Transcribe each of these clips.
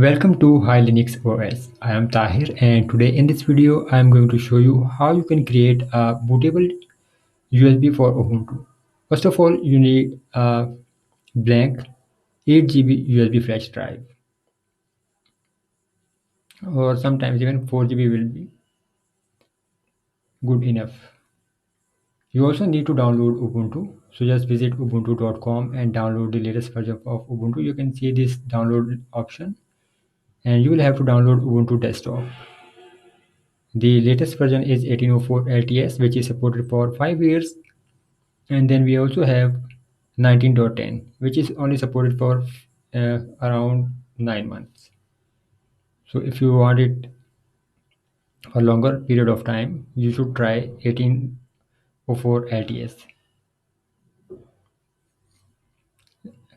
Welcome to Hi Linux OS. I am Tahir and today in this video I am going to show you how you can create a bootable USB for Ubuntu. First of all, you need a blank 8 GB USB flash drive, or sometimes even 4 GB will be good enough. You also need to download Ubuntu. So just visit ubuntu.com and download the latest version of Ubuntu. You can see this download option and you will have to download Ubuntu desktop. The latest version is 1804 LTS, which is supported for 5 years. And then we also have 19.10, which is only supported for around 9 months. So if you want it for longer period of time, you should try 1804 LTS.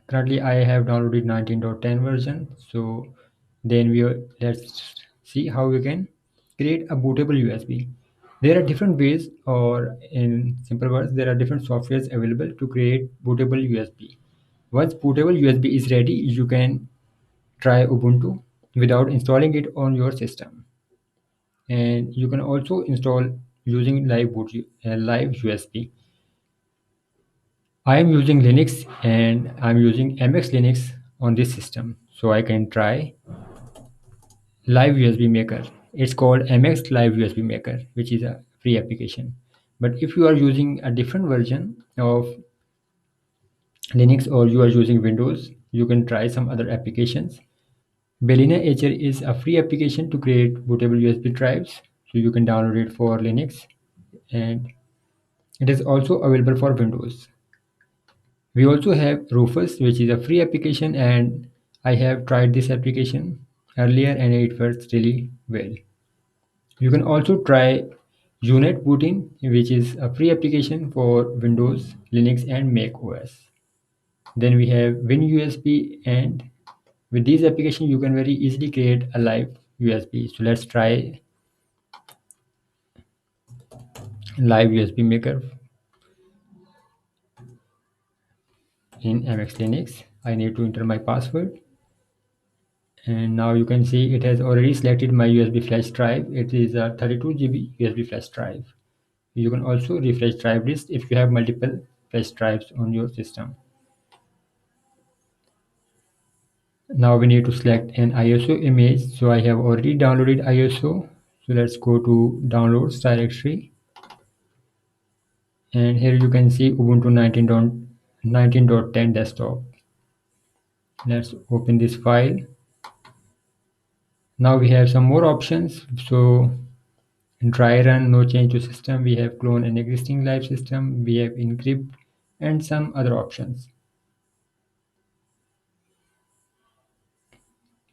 Currently, I have downloaded 19.10 version. So then let's see how we can create a bootable USB. There are different ways, or in simple words, there are different softwares available to create bootable USB. Once bootable USB is ready, you can try Ubuntu without installing it on your system. And you can also install using live USB. I am using Linux and I'm using MX Linux on this system. So I can try Live USB Maker. It's called MX Live USB Maker, which is a free application. But if you are using a different version of Linux or you are using Windows, you can try some other applications. Balena Etcher is a free application to create bootable USB drives. So you can download it for Linux and it is also available for Windows. We also have Rufus, which is a free application, and I have tried this application earlier and it works really well. You can also try Unit Booting, which is a free application for Windows, Linux, and Mac OS. Then we have WinUSB, and with these applications, you can very easily create a live USB. So let's try live USB Maker in MX Linux. I need to enter my password. And now you can see it has already selected my USB flash drive. It is a 32 GB USB flash drive. You can also refresh drive list if you have multiple flash drives on your system. Now we need to select an ISO image. So I have already downloaded ISO. So let's go to downloads directory. And here you can see Ubuntu 19.10 desktop. Let's open this file. Now we have some more options. So in dry run, no change to system, we have clone an existing live system, we have encrypt, and some other options.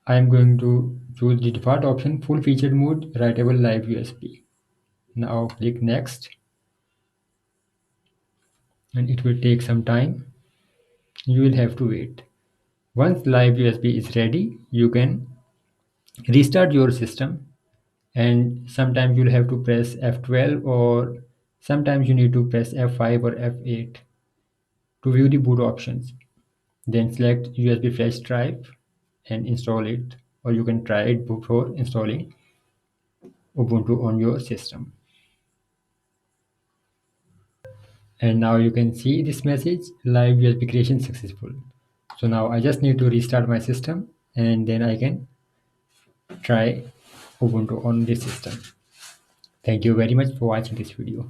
I am going to choose the default option, full featured mode, writable live USB. Now click next, and it will take some time. You will have to wait. Once live USB is ready, you can restart your system, and sometimes you'll have to press F12, or sometimes you need to press F5 or F8 to view the boot options. Then select USB flash drive and install it, or you can try it before installing Ubuntu on your system. And now you can see this message, live USB creation successful. So now I just need to restart my system and then I can try Ubuntu on this system. Thank you very much for watching this video.